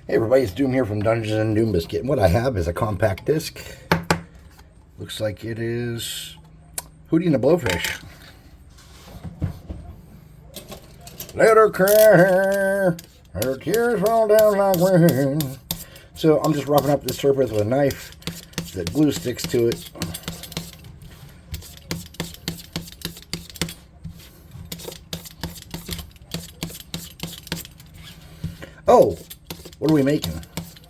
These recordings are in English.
Hey everybody, it's Doom here from Dungeons and Doom Biscuit. And what I have is a compact disc. Looks like it is Hootie and the Blowfish. Let her cry, her tears fall down like rain. So I'm just roughing up this surface with a knife. The glue sticks to it. Oh, what are we making?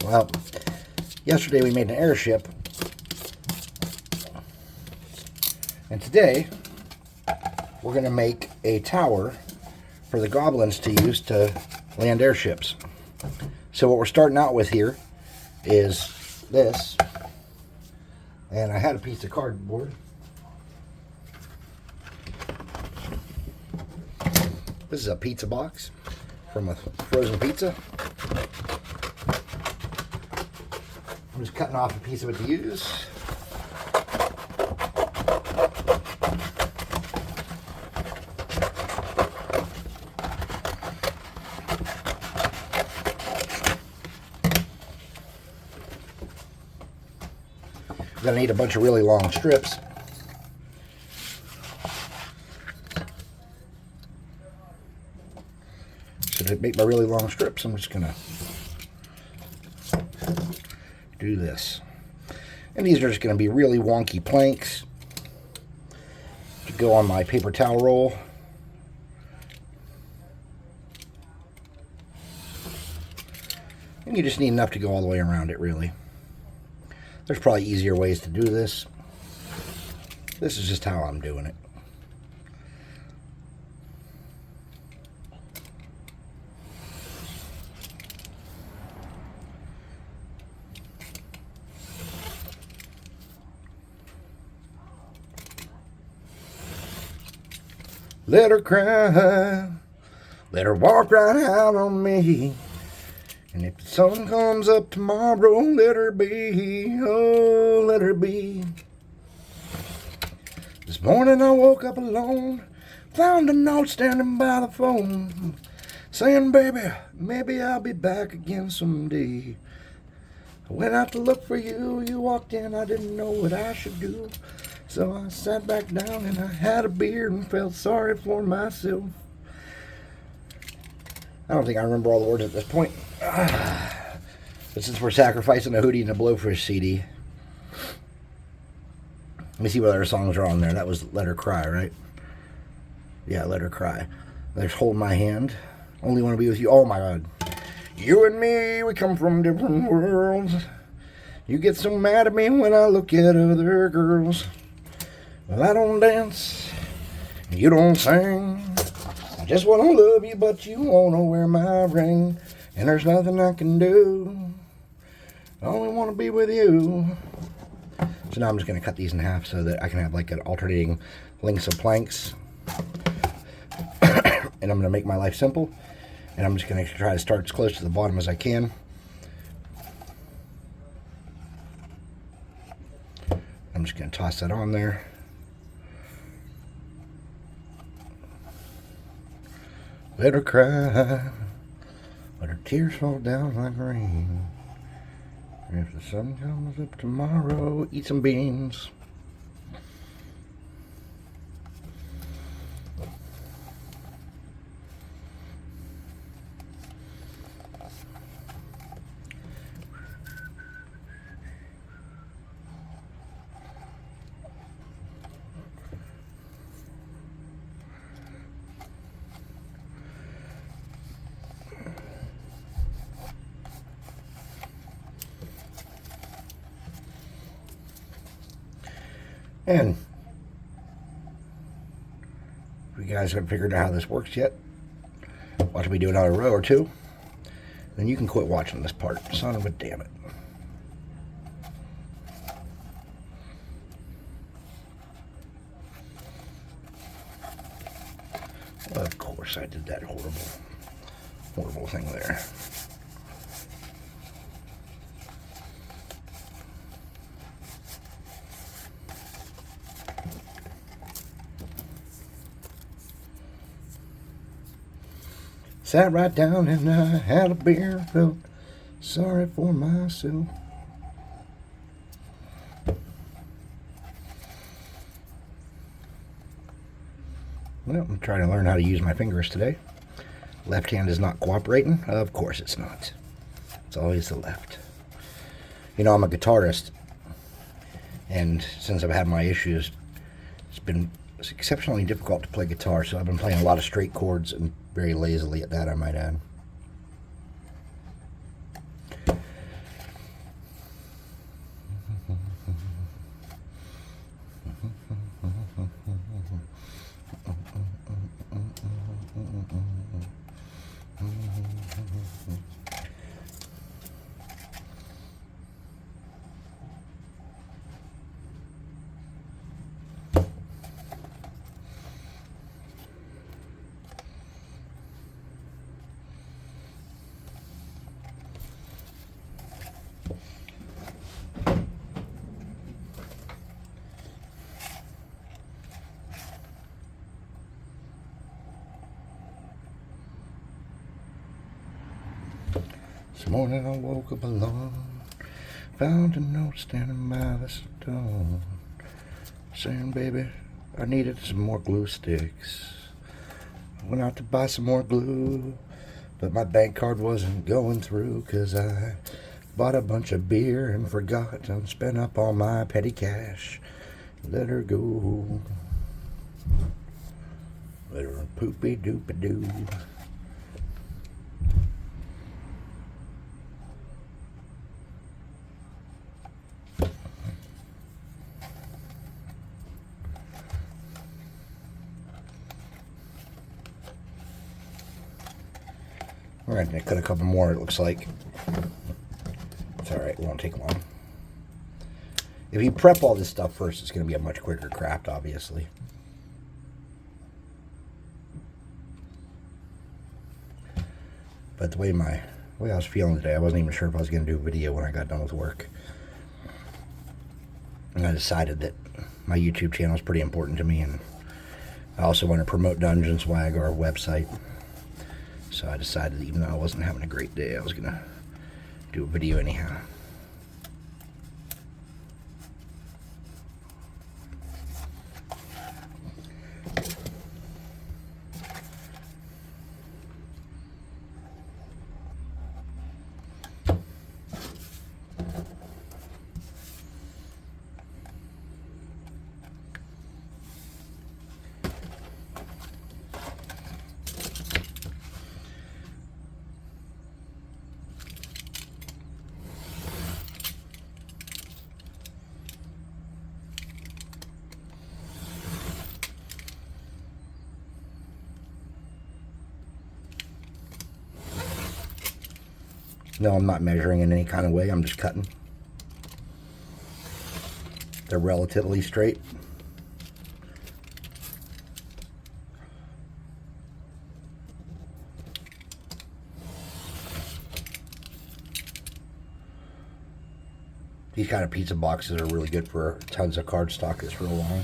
Well, yesterday we made an airship. And today, we're going to make a tower for the goblins to use to land airships. So what we're starting out with here is this. And I had a piece of cardboard. This is a pizza box from a frozen pizza. I'm just cutting off a piece of it to use. I'm gonna need a bunch of really long strips. So to make my really long strips, I'm just gonna do this. And these are just gonna be really wonky planks to go on my paper towel roll. And you just need enough to go all the way around it, really. There's probably easier ways to do this. This is just how I'm doing it. Let her cry, let her walk right out on me. And if the sun comes up tomorrow, let her be, oh, let her be. This morning I woke up alone, found a note standing by the phone, saying, baby, maybe I'll be back again someday. I went out to look for you, you walked in, I didn't know what I should do. So I sat back down and I had a beer and felt sorry for myself. I don't think I remember all the words at this point. But since we're sacrificing a Hootie and a Blowfish CD, let me see what other songs are on there. That was Let Her Cry, right? Yeah, Let Her Cry. There's Hold My Hand. Only Want to Be With You. Oh my God. You and me, we come from different worlds. You get so mad at me when I look at other girls. Well, I don't dance, you don't sing. I just want to love you, but you want to wear my ring. And there's nothing I can do. I only want to be with you. So now I'm just going to cut these in half so that I can have like an alternating lengths of planks. And I'm going to make my life simple. And I'm just going to try to start as close to the bottom as I can. I'm just going to toss that on there. Let her cry, let her tears fall down like rain. If the sun comes up tomorrow, eat some beans. And if you guys haven't figured out how this works yet, watch me do another row or two, then you can quit watching this part. Son of a damn it. Of course I did that horrible thing there. Sat right down and I had a beer, felt Sorry for myself. Well, I'm trying to learn how to use my fingers today. Left hand is not cooperating. Of course it's not. It's always the left. You know, I'm a guitarist, and since I've had my issues, it's exceptionally difficult to play guitar, so I've been playing a lot of straight chords and very lazily at that, I might add. This morning I woke up alone, found a note standing by the stone, saying, baby, I needed some more glue sticks. I went out to buy some more glue, but my bank card wasn't going through, 'cause I bought a bunch of beer and forgot to spend up all my petty cash. Let her go. Let her poopy doopy doo. We're going to cut a couple more, it looks like. It's alright, it won't take long. If you prep all this stuff first, it's going to be a much quicker craft, obviously. But the way I was feeling today, I wasn't even sure if I was going to do a video when I got done with work. And I decided that my YouTube channel is pretty important to me, and I also want to promote Dungeon Swag, our website. So I decided that even though I wasn't having a great day, I was going to do a video anyhow. No, I'm not measuring in any kind of way. I'm just cutting. They're relatively straight. These kind of pizza boxes are really good for tons of cardstock that's real long.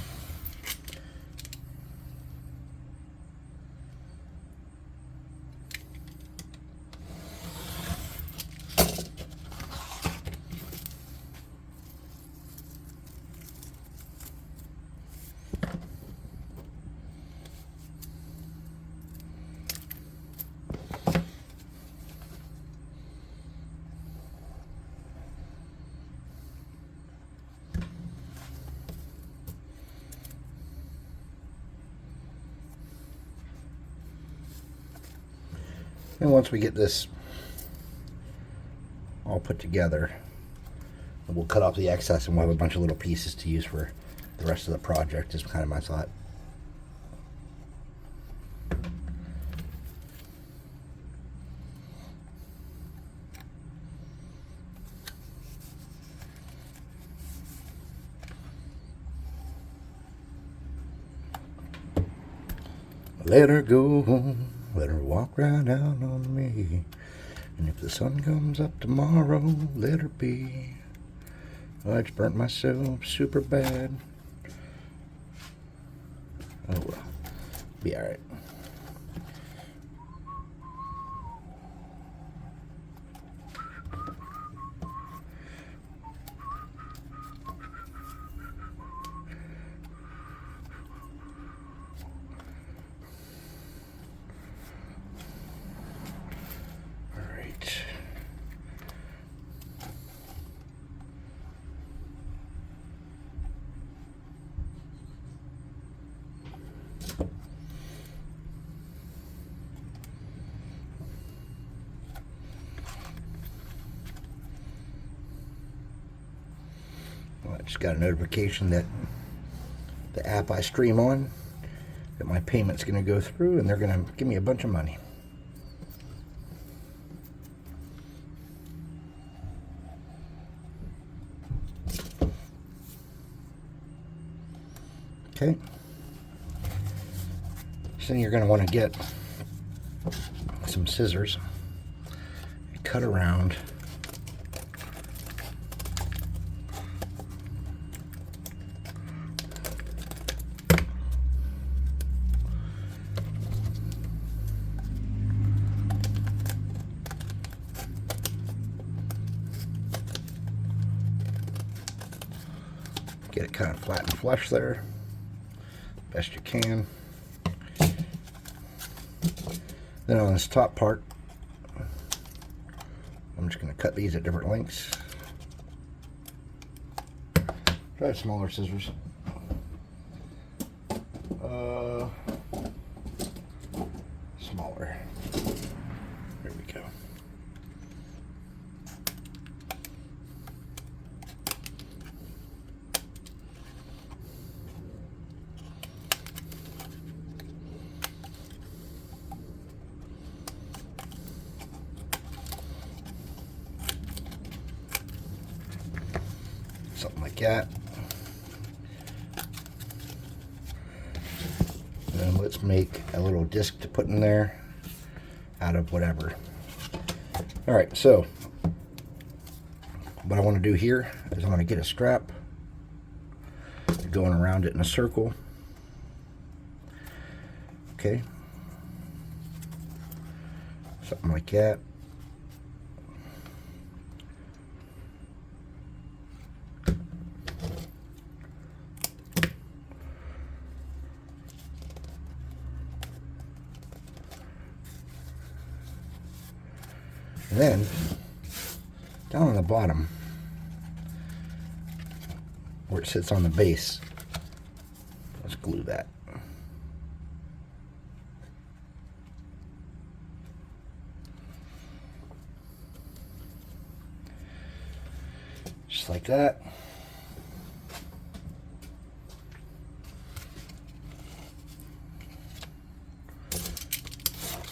And once we get this all put together, we'll cut off the excess and we'll have a bunch of little pieces to use for the rest of the project, is kind of my thought. Let her go, let her walk right out on me. And if the sun comes up tomorrow, let her be. I just burnt myself super bad. Oh well, be alright. just got a notification that the app I stream on, that my payment's going to go through and they're going to give me a bunch of money. Okay. So you're going to want to get some scissors and cut around get it kind of flat and flush there best you can. Then on this top part, I'm just going to cut these at different lengths. Try smaller scissors. Smaller. There we go. Something like that. And then let's make a little disc to put in there out of whatever. All right, so what I want to do here is I'm going to get a strap going around it in a circle. Okay. Something like that. And then, down on the bottom, where it sits on the base, let's glue that. Just like that.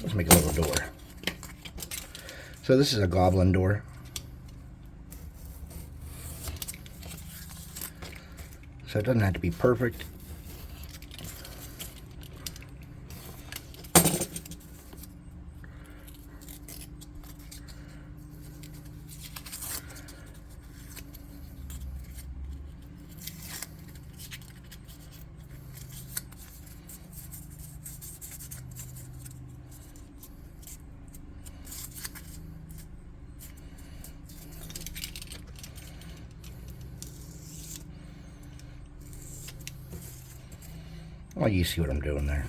Let's make a little door. So this is a Goblin door. So it doesn't have to be perfect. Well, you see what I'm doing there.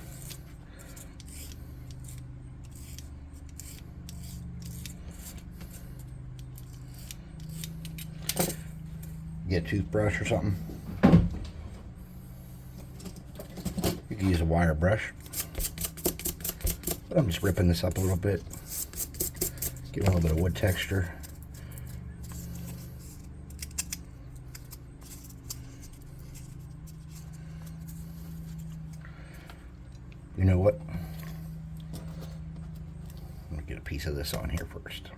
Get a toothbrush or something. You can use a wire brush. But I'm just ripping this up a little bit. Give it a little bit of wood texture. You know what? Let me get a piece of this on here first.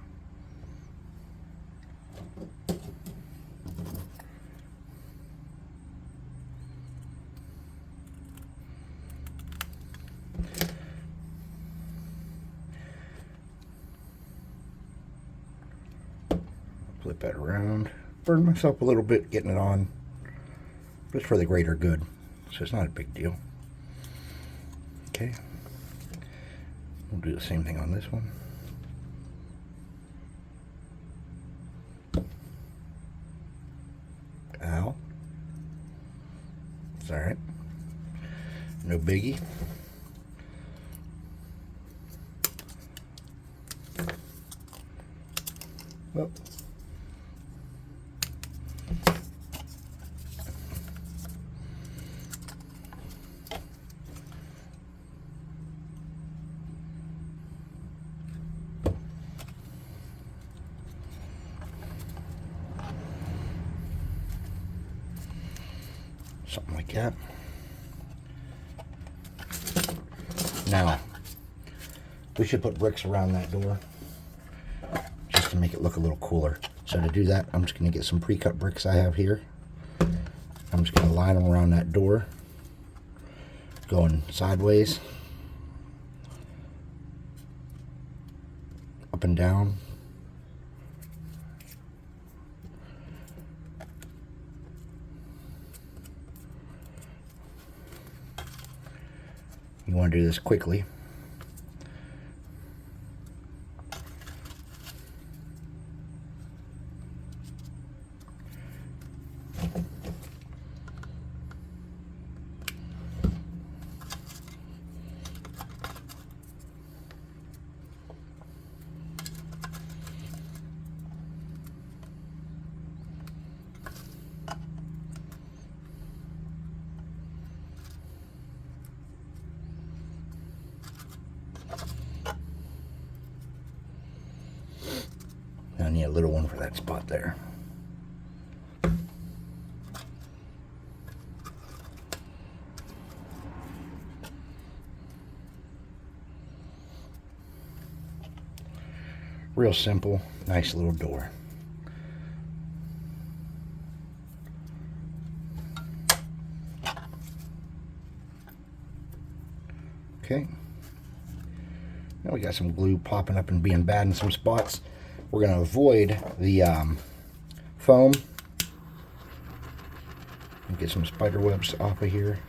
Flip that around. Burn myself a little bit getting it on. But it's for the greater good, so it's not a big deal. Okay, we'll do the same thing on this one. Ow. It's all right. No biggie. Well. Something like that. Now, we should put bricks around that door just to make it look a little cooler. So to do that, I'm just going to get some pre-cut bricks I have here. I'm just going to line them around that door, going sideways, up and down. You want to do this quickly. I need a little one for that spot there. Real simple, nice little door. Okay. Now we got some glue popping up and being bad in some spots. We're going to avoid the foam and get some spider webs off of here.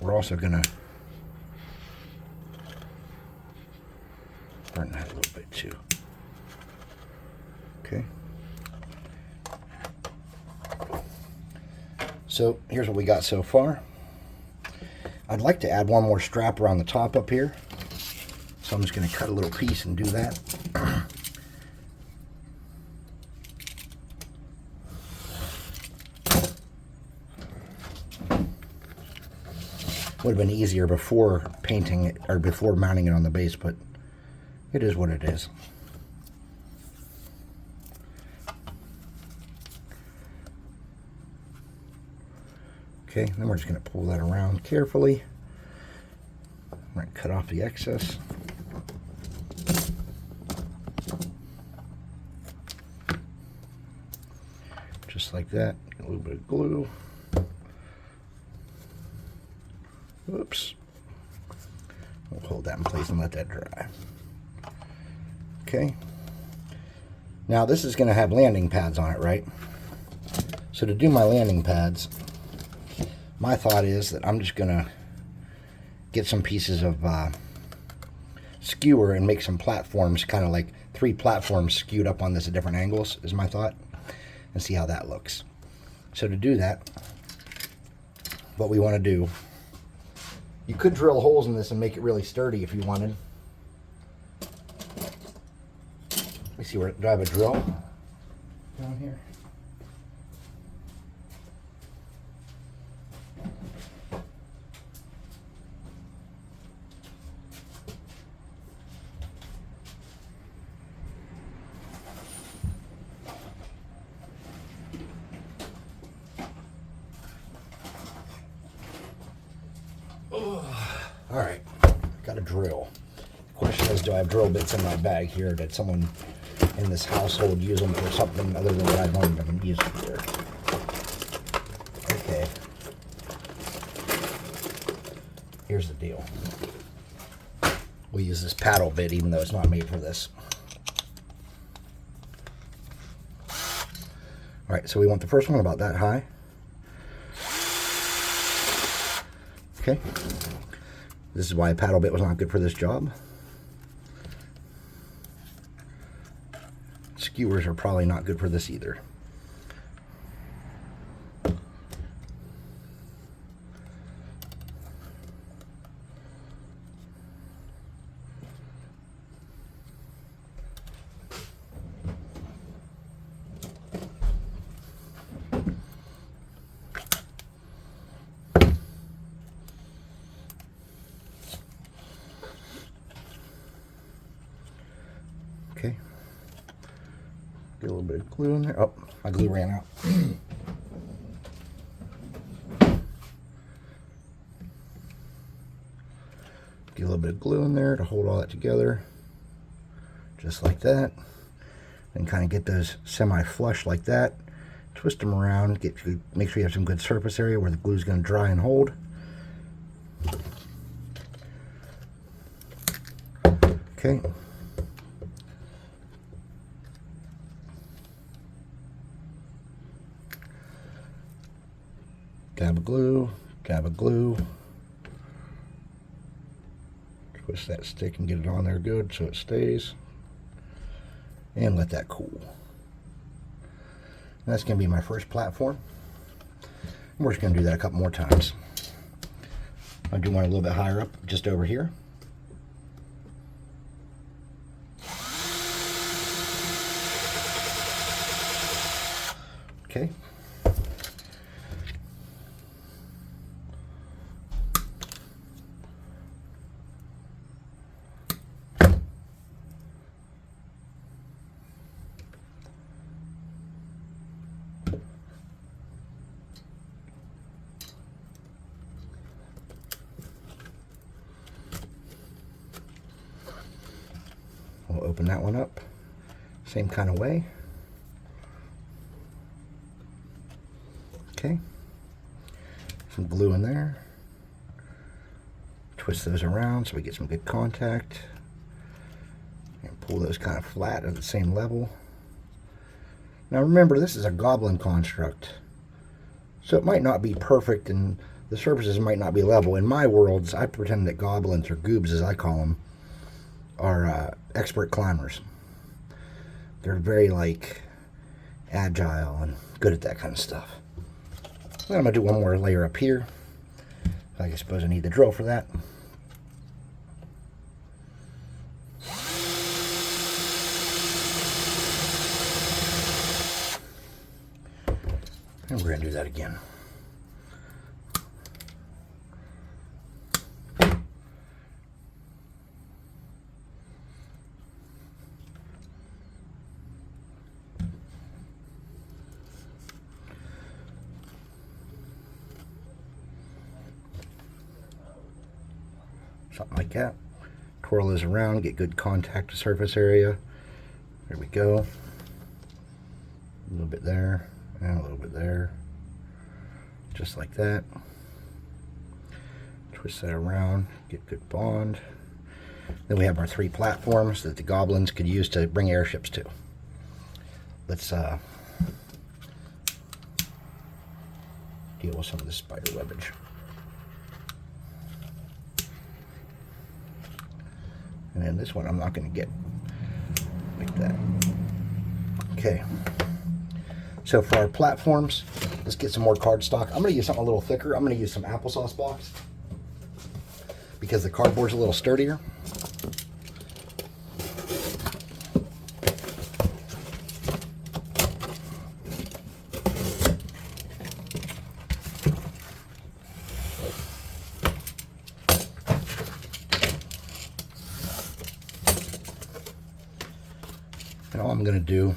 We're also going to burn that a little bit too. Okay. So here's what we got so far. I'd like to add one more strap around the top up here. So I'm just going to cut a little piece and do that. Would have been easier before painting it, or before mounting it on the base, but it is what it is. Okay, then we're just going to pull that around carefully. I'm going to cut off the excess. Just like that. A little bit of glue. Oops. We'll hold that in place and let that dry. Okay. Now this is going to have landing pads on it, right? So to do my landing pads, my thought is that I'm just going to get some pieces of skewer and make some platforms, kind of like 3 platforms skewed up on this at different angles, is my thought, and see how that looks. So to do that, what we want to do, you could drill holes in this and make it really sturdy if you wanted. Let me see, where do I have a drill down here? All right, got a drill. The question is, do I have drill bits in my bag here? Did someone in this household use them for something other than what I wanted them used for? Okay. Here's the deal. We'll use this paddle bit even though it's not made for this. All right, so we want the first one about that high. Okay. This is why a paddle bit was not good for this job. Skewers are probably not good for this either. Okay. Get a little bit of glue in there. Oh, my glue ran out. Get a little bit of glue in there to hold all that together. Just like that. And kind of get those semi-flush like that. Twist them around. Make sure you have some good surface area where the glue is going to dry and hold. Okay. Dab of glue, dab of glue. Twist that stick and get it on there good so it stays. And let that cool. And that's going to be my first platform. We're just going to do that a couple more times. I do one a little bit higher up, just over here. Okay. We'll open that one up, same kind of way. Okay, some glue in there. Twist those around so we get some good contact. And pull those kind of flat at the same level. Now remember, this is a Goblin construct, so it might not be perfect and the surfaces might not be level. In my worlds, I pretend that Goblins, or Goobs as I call them, are expert climbers. They're very like agile and good at that kind of stuff. Then I'm going to do one more layer up here. I suppose I need the drill for that. And we're going to do that again. Something like that. Twirl those around, get good contact to surface area. There we go. A little bit there, and a little bit there. Just like that. Twist that around, get good bond. Then we have our 3 platforms that the Goblins could use to bring airships to. Let's deal with some of this spider webbage. And then this one I'm not going to get like that. Okay. So for our platforms, let's get some more cardstock. I'm going to use something a little thicker. I'm going to use some applesauce box because the cardboard's a little sturdier. And all I'm going to do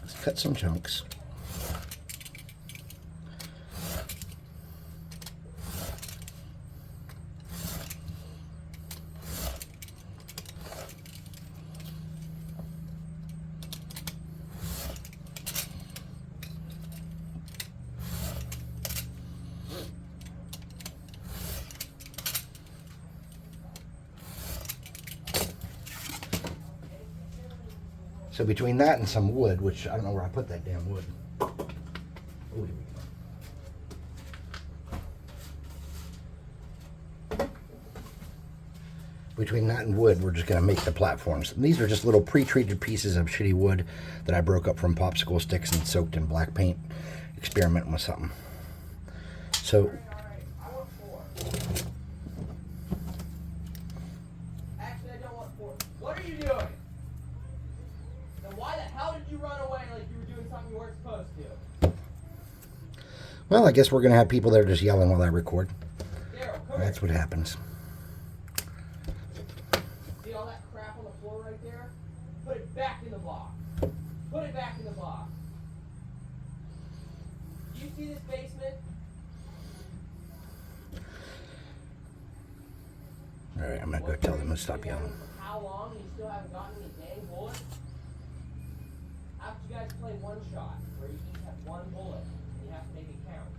is cut some chunks. So between that and some wood, which I don't know where I put that damn wood. Oh, here we go. Between that and wood, we're just going to make the platforms. And these are just little pre-treated pieces of shitty wood that I broke up from popsicle sticks and soaked in black paint, experimenting with something. So actually, I don't want 4. What are you doing? Why the hell did you run away like you were doing something you weren't supposed to? well, I guess we're going to have people that are just yelling while I record. Daryl, come That's what happens. See all that crap on the floor right there? Put it back in the box. Put it back in the box. Do you see this basement? Alright, I'm gonna go tell them to stop yelling. How long and you still haven't gotten any dang bullets? After you guys play one shot, where you each have one bullet, and you have to make it count.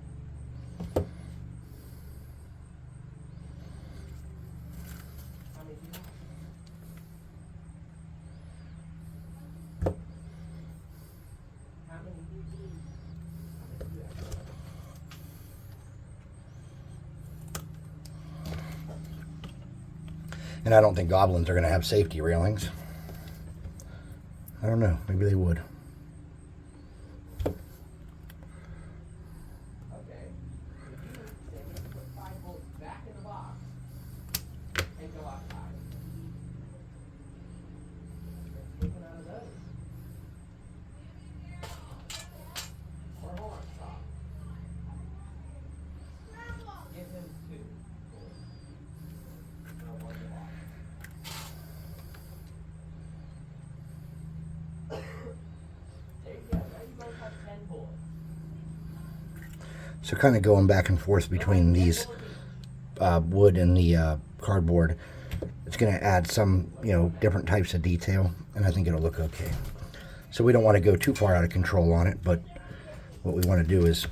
How many do you have? How many do you have? And I don't think goblins are going to have safety railings. I don't know. Maybe they would. Okay. If you say you put 5 bullets back in the box and go outside. Take one out of those. Or hold on, stop. Give him 2 bullets. One in the box. There you go. Now you both have 10 bullets. So kind of going back and forth between these wood and the cardboard, it's going to add some, different types of detail, and I think it'll look okay. So we don't want to go too far out of control on it, but what we want to do is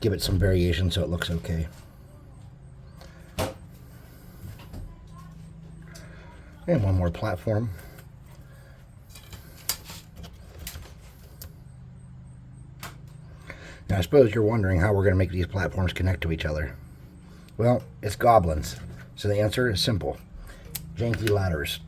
give it some variation so it looks okay. And one more platform. Now I suppose you're wondering how we're going to make these platforms connect to each other. Well, it's goblins, so the answer is simple. Janky ladders.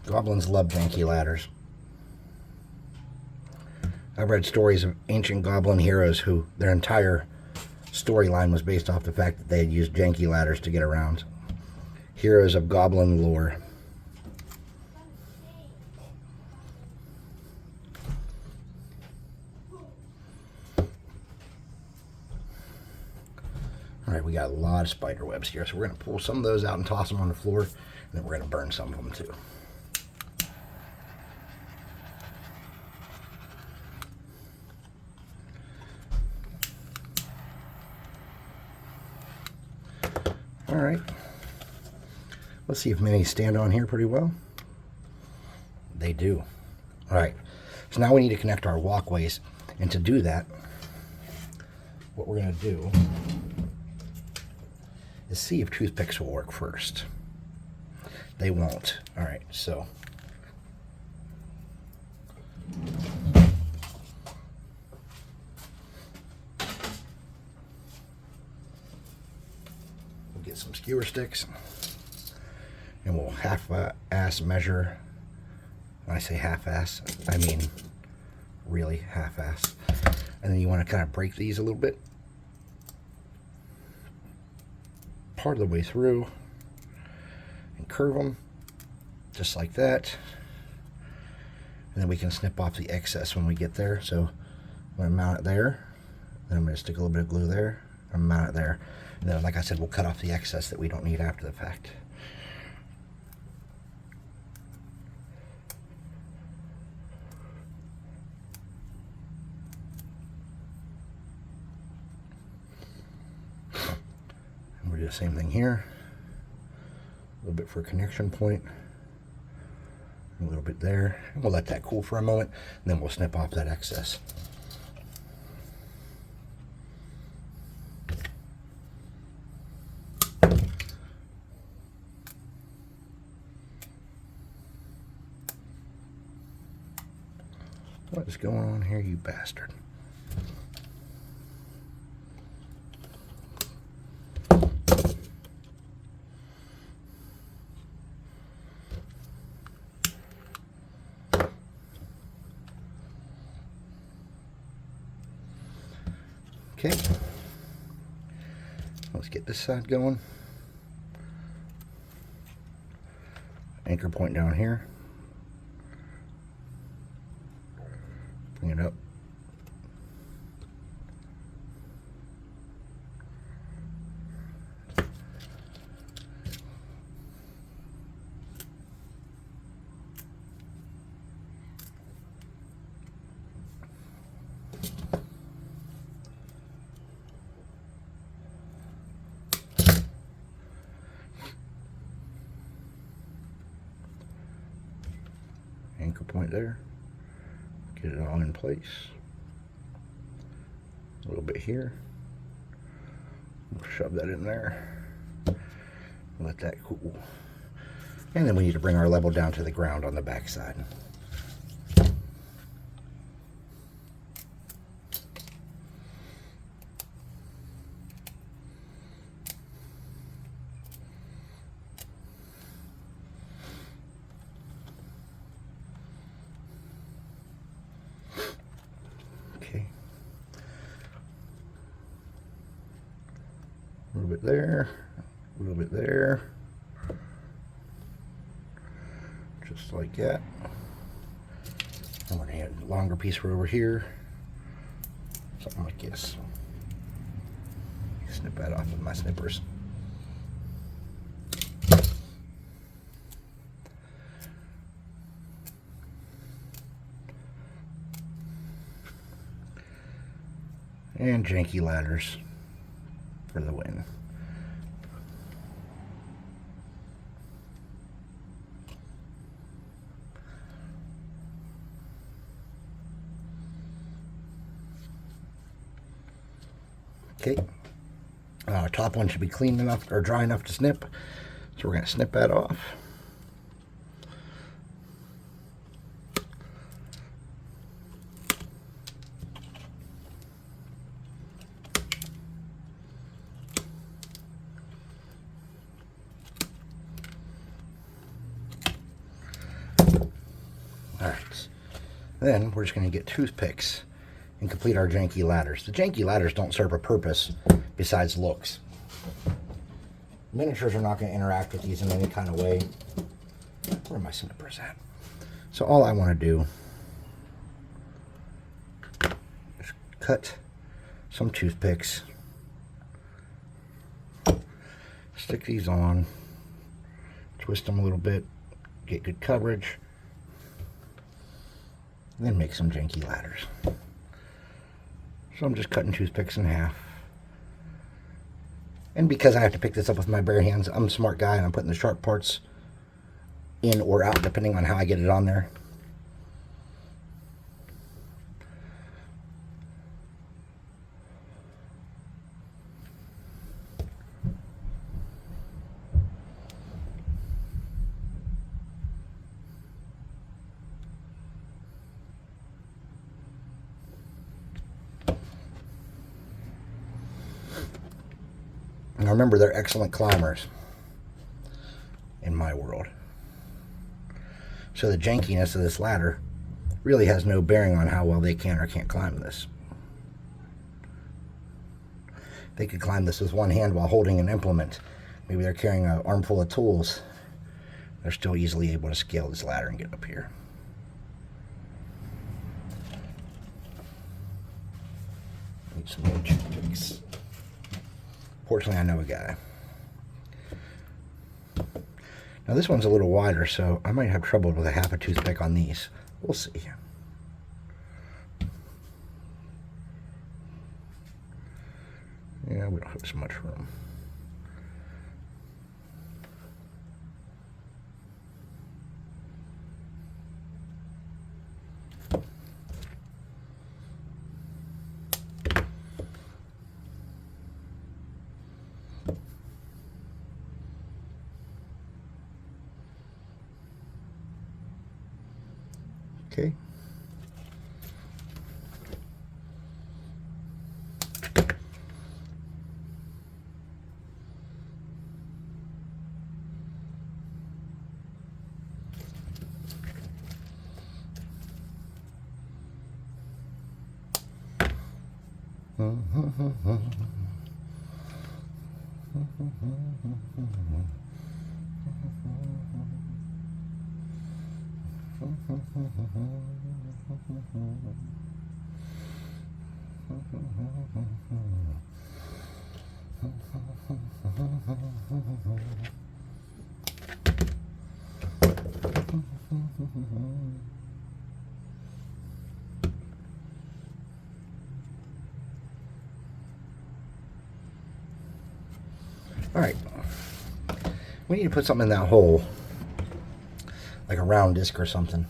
Goblins love janky ladders. I've read stories of ancient goblin heroes who their entire storyline was based off the fact that they had used janky ladders to get around. Heroes of goblin lore. Alright, we got a lot of spider webs here, so we're going to pull some of those out and toss them on the floor, and then we're going to burn some of them too. Alright, let's see if many stand on here pretty well. They do. Alright, so now we need to connect our walkways, and to do that, what we're going to do is see if toothpicks will work first. They won't. Alright, so we'll get some skewer sticks and we'll half-ass measure. When I say half-ass, I mean really half-ass. And then you want to kind of break these a little bit. Part of the way through and curve them just like that, and then we can snip off the excess when we get there. So I'm going to mount it there, then I'm going to stick a little bit of glue there and mount it there, and then like I said, we'll cut off the excess that we don't need after the fact. We'll do the same thing here. A little bit for a connection point. A little bit there. And we'll let that cool for a moment, and then we'll snip off that excess. What is going on here, you bastard? Okay, let's get this side going. Anchor point down here. bring it up. Anchor point there. Get it all in place. A little bit here. We'll shove that in there. Let that cool. And then we need to bring our level down to the ground on the back side. A little bit there, a little bit there, just like that. I'm going to add a longer piece for over here, something like this. Snip that off with my snippers. And janky ladders for the win. Okay, top one should be clean enough or dry enough to snip, so we're going to snip that off. Alright, then we're just going to get toothpicks and complete our janky ladders. The janky ladders don't serve a purpose besides looks. Miniatures are not going to interact with these in any kind of way. Where are my snippers at? So all I want to do is cut some toothpicks, stick these on, twist them a little bit, get good coverage, and then make some janky ladders. So I'm just cutting toothpicks in half. And because I have to pick this up with my bare hands, I'm a smart guy and I'm putting the sharp parts in or out depending on how I get it on there. Now remember, they're excellent climbers in my world. So the jankiness of this ladder really has no bearing on how well they can or can't climb this. They could climb this with one hand while holding an implement. Maybe they're carrying an armful of tools. They're still easily able to scale this ladder and get up here. Need some more toothpicks. Fortunately, I know a guy. Now this one's a little wider, so I might have trouble with a half a toothpick on these. We'll see. Yeah, we don't have so much room. Okay. All right. We need to put something in that hole, like a round disc or something.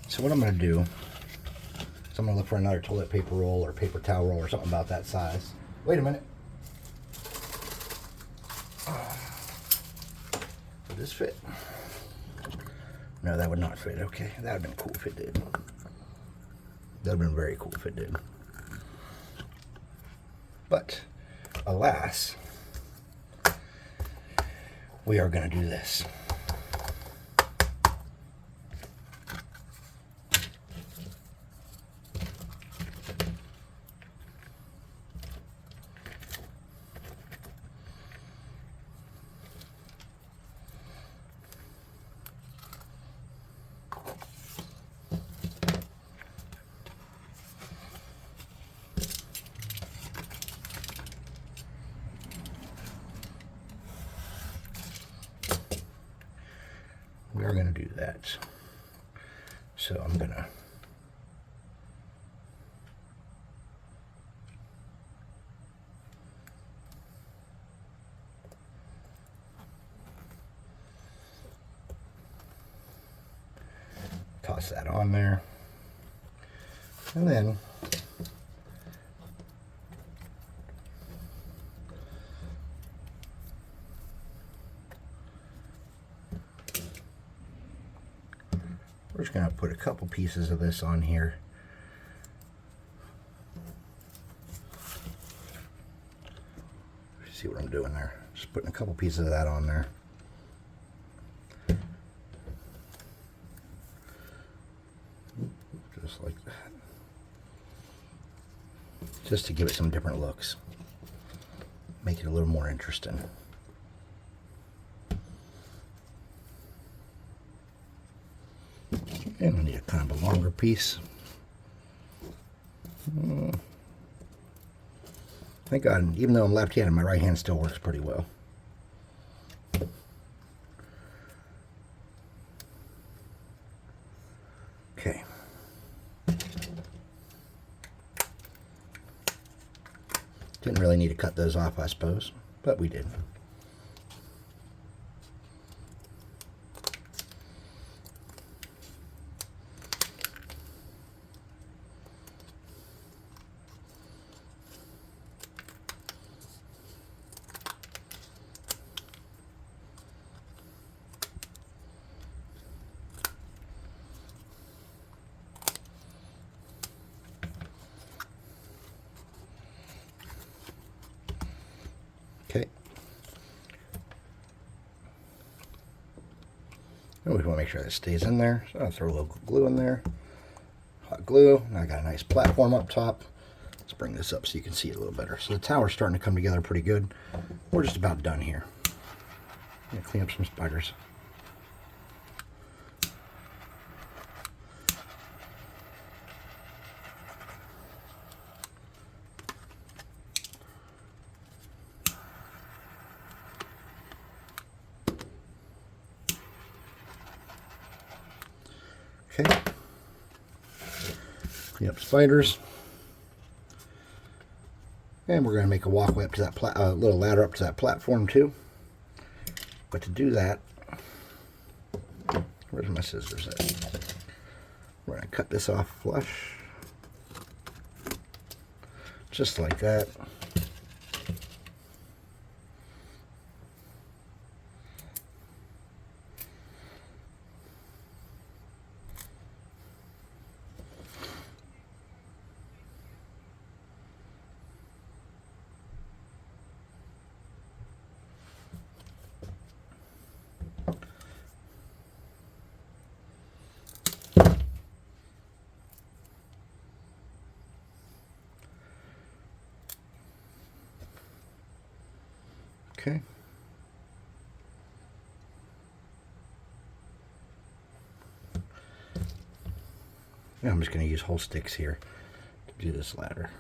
So what I'm going to do is I'm going to look for another toilet paper roll or paper towel roll or something about that size. Wait a minute. Would this fit? No, that would not fit. Okay, that would have been cool if it did. That would have been very cool if it did. But, alas, we are going to do this. We are going to do that. So I'm going to toss that on there. And then we're just going to put a couple pieces of this on here. See what I'm doing there? Just putting a couple pieces of that on there. Just like that. Just to give it some different looks. Make it a little more interesting. And I need a kind of a longer piece. Thank God, even though I'm left-handed, my right hand still works pretty well. Okay. Didn't really need to cut those off, I suppose, but we did. Okay. And we want to make sure that stays in there. So I'll throw a little glue in there. Hot glue. Now I got a nice platform up top. Let's bring this up so you can see it a little better. So the tower's starting to come together pretty good. We're just about done here. I'm gonna clean up some spiders. Okay. Clean up spiders. And we're going to make a walkway up to that little ladder up to that platform too. But to do that, where's my scissors at? We're going to cut this off flush. Just like that. Okay. Now I'm just going to use whole sticks here to do this ladder.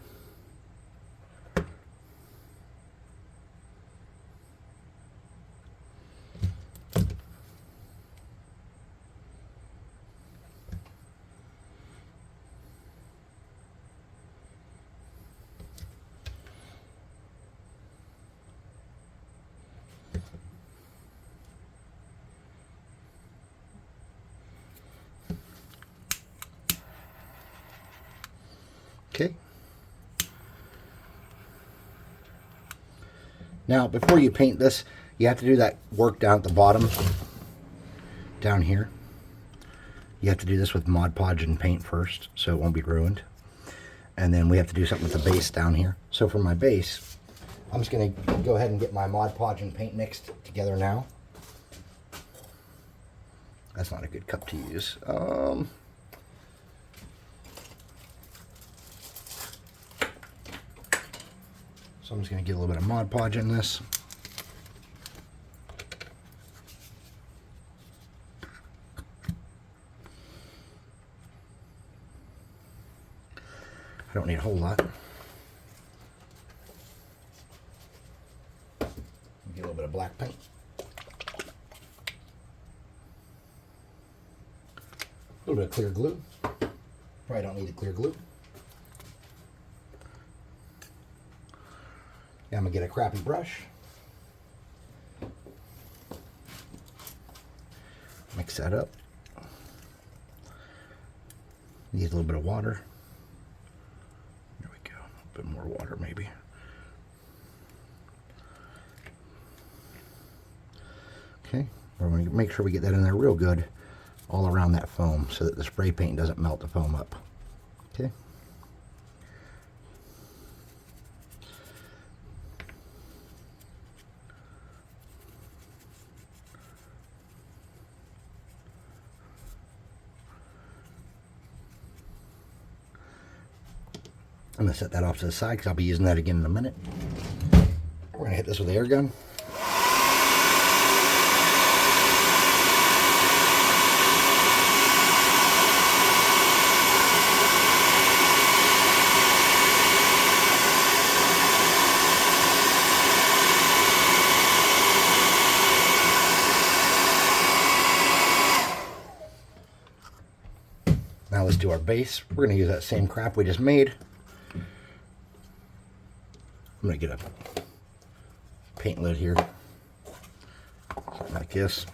Okay. Now, before you paint this, you have to do that work down at the bottom, down here. You have to do this with Mod Podge and paint first, so it won't be ruined. And then we have to do something with the base down here. So for my base, I'm just going to go ahead and get my Mod Podge and paint mixed together now. That's not a good cup to use. So I'm just going to get a little bit of Mod Podge in this. I don't need a whole lot. Get a little bit of black paint. A little bit of clear glue. Probably don't need the clear glue. I'm going to get a crappy brush. Mix that up. Need a little bit of water. There we go. A bit more water maybe. Okay. We're going to make sure we get that in there real good all around that foam so that the spray paint doesn't melt the foam up. Okay. I'm going to set that off to the side because I'll be using that again in a minute. We're going to hit this with the air gun. Now let's do our base. We're going to use that same crap we just made. I'm going to get a paint lid here, something like this.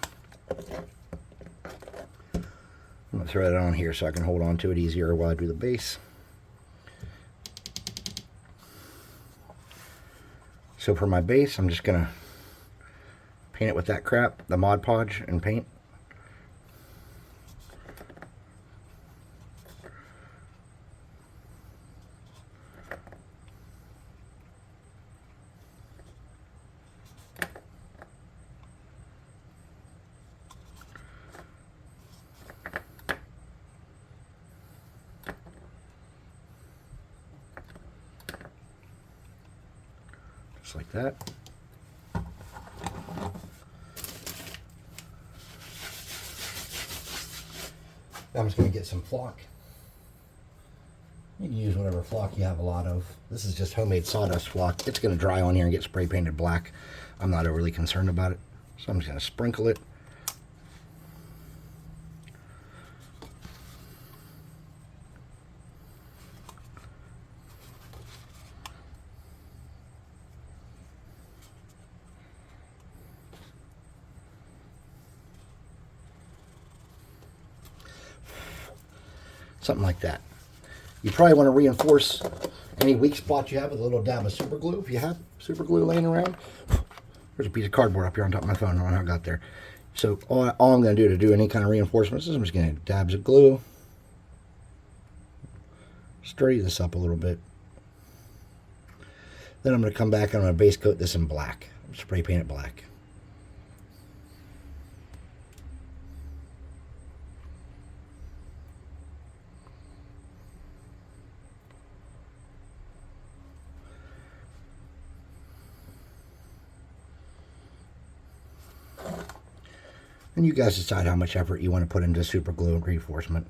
I'm going to throw that on here so I can hold on to it easier while I do the base. So for my base, I'm just going to paint it with that crap, the Mod Podge and paint. Just like that. I'm just going to get some flock. You can use whatever flock you have a lot of. This is just homemade sawdust flock. It's going to dry on here and get spray painted black. I'm not overly concerned about it. So I'm just going to sprinkle it. Something like that. You probably want to reinforce any weak spots you have with a little dab of super glue. If you have super glue laying around, there's a piece of cardboard up here on top of my phone. I don't know how it got there. So all I'm going to do any kind of reinforcements is I'm just going to dabs of glue. Stir this up a little bit. Then I'm going to come back and I'm going to base coat this in black. Spray paint it black. And you guys decide how much effort you want to put into super glue and reinforcement.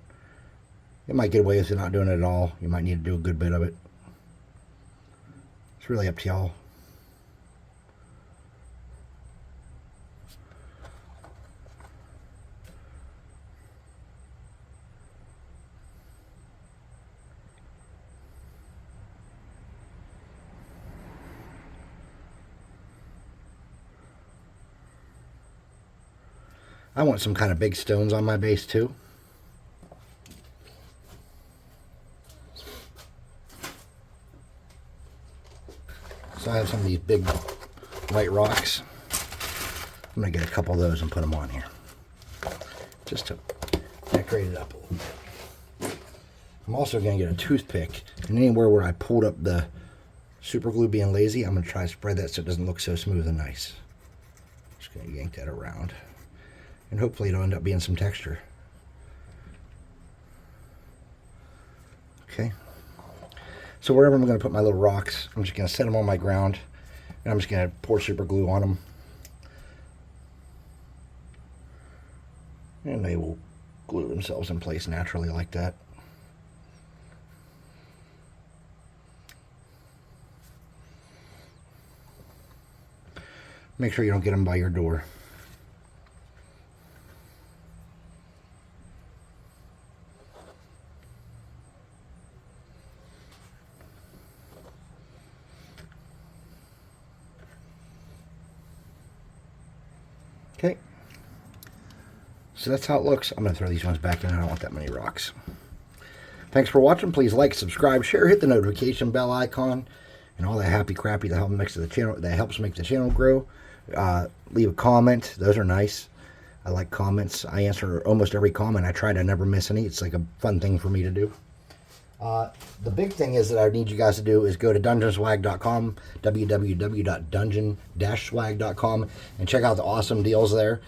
You might get away with it not doing it at all. You might need to do a good bit of it. It's really up to y'all. I want some kind of big stones on my base too. So I have some of these big white rocks. I'm going to get a couple of those and put them on here. Just to decorate it up a little bit. I'm also going to get a toothpick. And anywhere where I pulled up the super glue being lazy, I'm going to try to spread that so it doesn't look so smooth and nice. Just going to yank that around. And hopefully it'll end up being some texture. Okay. So wherever I'm going to put my little rocks, I'm just going to set them on my ground. And I'm just going to pour super glue on them. And they will glue themselves in place naturally like that. Make sure you don't get them by your door. Okay. So that's how it looks. I'm going to throw these ones back in. I don't want that many rocks. Thanks for watching. Please like, subscribe, share, hit the notification bell icon, and all that happy crappy that helps make the channel grow. Leave a comment. Those are nice. I like comments. I answer almost every comment. I try to never miss any. It's like a fun thing for me to do. The big thing is that I need you guys to do is go to dungeonswag.com, www.dungeon-swag.com, and check out the awesome deals there.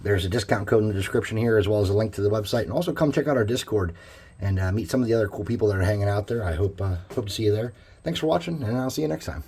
There's a discount code in the description here, as well as a link to the website. And also come check out our Discord and meet some of the other cool people that are hanging out there. I hope to see you there. Thanks for watching, and I'll see you next time.